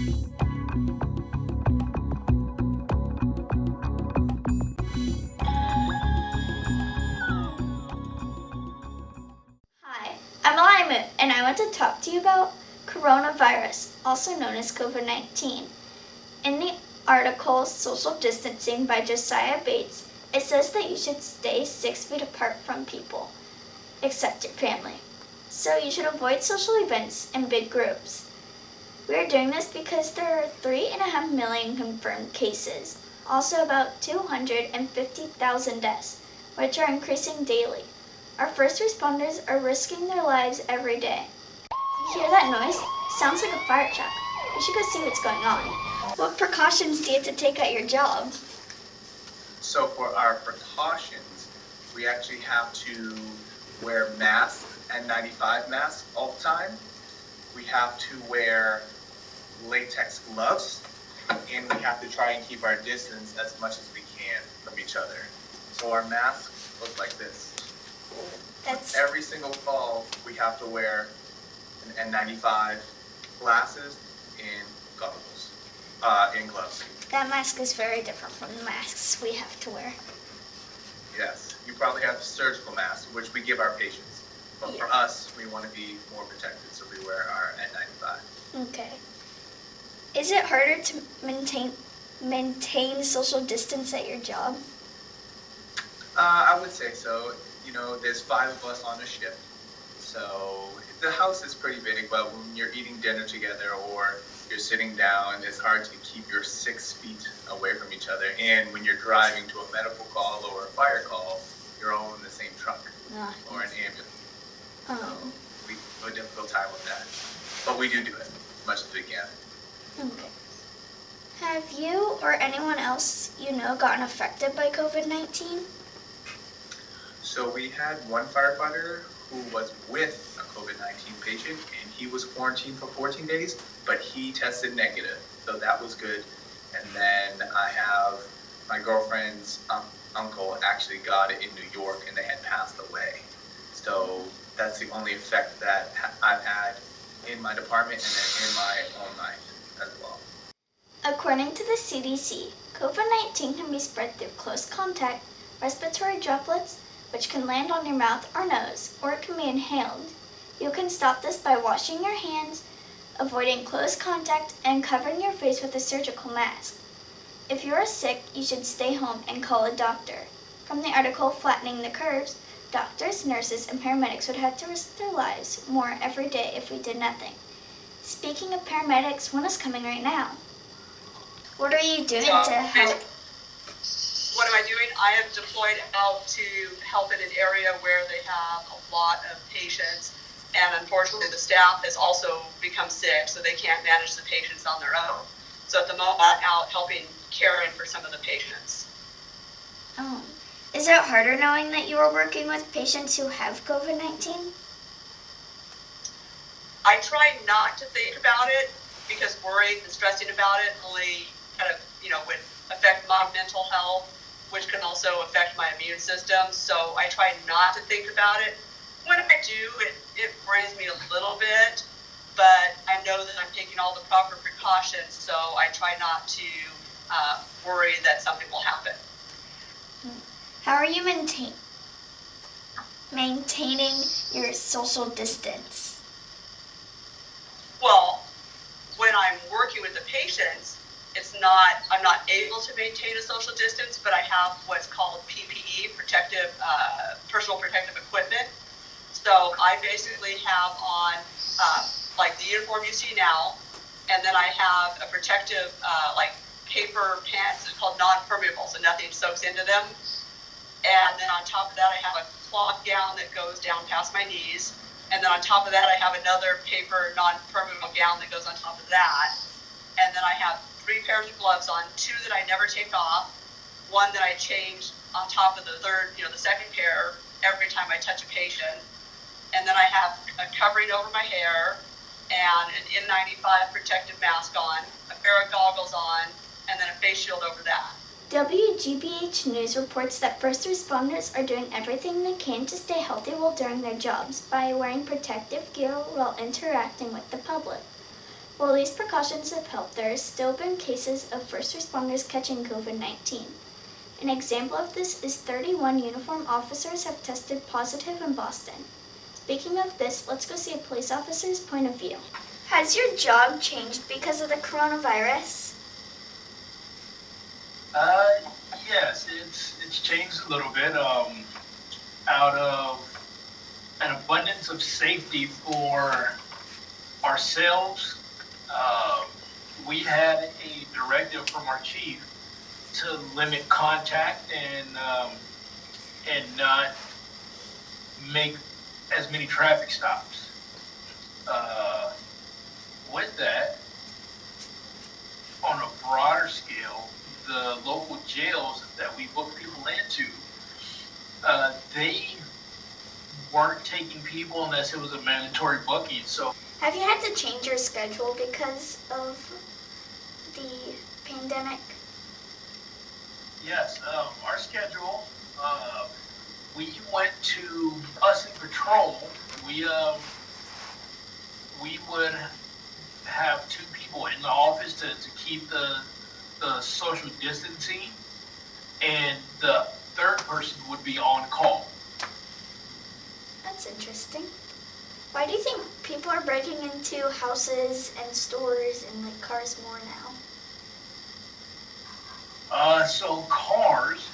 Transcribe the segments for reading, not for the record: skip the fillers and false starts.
Hi, I'm Alima, and I want to talk to you about coronavirus, also known as COVID-19. In the article Social Distancing by Josiah Bates, it says that you should stay 6 feet apart from people, except your family. So you should avoid social events in big groups. We are doing this because there are 3.5 million confirmed cases, also about 250,000 deaths, which are increasing daily. Our first responders are risking their lives every day. You hear that noise? Sounds like a fire truck. We should go see what's going on. What precautions do you have to take at your job? So for our precautions, we actually have to wear masks, N95 masks all the time. We have to wear latex gloves, and we have to try and keep our distance as much as we can from each other. So our masks look like this. Every single fall, we have to wear an N95, glasses, and goggles, and gloves. That mask is very different from the masks we have to wear. Yes, you probably have surgical masks, which we give our patients. But for us, we want to be more protected, so we wear our N95. Okay. Is it harder to maintain social distance at your job? I would say so. You know, there's 5 of us on a shift. So the house is pretty big, but when you're eating dinner together or you're sitting down, it's hard to keep your 6 feet away from each other. And when you're driving to a medical call or a fire call, you're all in the same truck or an ambulance. Oh. We have a difficult time with that. But we do it as much as we can. Okay. Have you or anyone else you know gotten affected by COVID-19? So we had one firefighter who was with a COVID-19 patient, and he was quarantined for 14 days, but he tested negative, so that was good. And then I have my girlfriend's uncle actually got it in New York, and they had passed away. So that's the only effect that I've had in my department and then in my own life as well. According to the CDC, COVID-19 can be spread through close contact, respiratory droplets, which can land on your mouth or nose, or it can be inhaled. You can stop this by washing your hands, avoiding close contact, and covering your face with a surgical mask. If you are sick, you should stay home and call a doctor. From the article Flattening the Curves, doctors, nurses, and paramedics would have to risk their lives more every day if we did nothing. Speaking of paramedics, one is coming right now. What are you doing to help? What am I doing? I am deployed out to help in an area where they have a lot of patients, and unfortunately the staff has also become sick, so they can't manage the patients on their own. So at the moment, I'm out helping caring for some of the patients. Oh. Is it harder knowing that you are working with patients who have COVID-19? I try not to think about it because worrying and stressing about it only kind of, would affect my mental health, which can also affect my immune system. So I try not to think about it. When I do, it worries me a little bit, but I know that I'm taking all the proper precautions, so I try not to worry that something will happen. How are you maintaining your social distance? Well, when I'm working with the patients, I'm not able to maintain a social distance, but I have what's called PPE, personal protective equipment. So I basically have on like the uniform you see now, and then I have a protective paper pants. It's called non-permeable, so nothing soaks into them. And then on top of that, I have a cloth gown that goes down past my knees. And then on top of that, I have another paper non-permeable gown that goes on top of that. And then I have 3 pairs of gloves on, 2 that I never take off, 1 that I change on top of the second pair every time I touch a patient. And then I have a covering over my hair and an N95 protective mask on, a pair of goggles on, and then a face shield over that. WGBH News reports that first responders are doing everything they can to stay healthy while doing their jobs by wearing protective gear while interacting with the public. While these precautions have helped, there has still been cases of first responders catching COVID-19. An example of this is 31 uniformed officers have tested positive in Boston. Speaking of this, let's go see a police officer's point of view. Has your job changed because of the coronavirus? Yes, it's changed a little bit. Out of an abundance of safety for ourselves, we had a directive from our chief to limit contact and not make as many traffic stops. With that, on a broader scale, the local jails that we book people into, they weren't taking people unless it was a mandatory booking. So, Have you had to change your schedule because of the pandemic? yes, our schedule, we went to us in patrol. We would have two people in the office to keep the social distancing, and the third person would be on call. That's interesting. Why do you think people are breaking into houses and stores and like cars more now? So cars,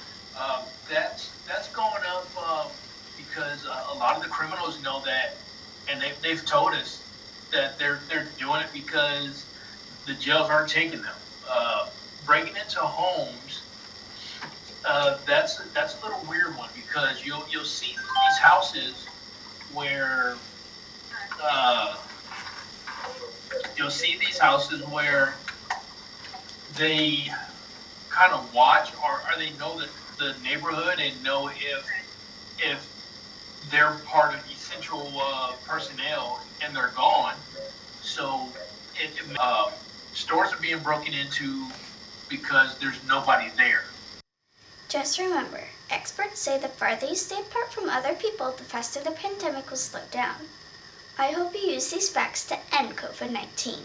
that's going up because a lot of the criminals know that, and they've told us that they're doing it because the jails aren't taking them. Breaking into homes, that's a little weird one because you'll see these houses where they kind of watch or they know the neighborhood and know if they're part of essential personnel and they're gone. So stores are being broken into because there's nobody there. Just remember, experts say the farther you stay apart from other people, the faster the pandemic will slow down. I hope you use these facts to end COVID-19.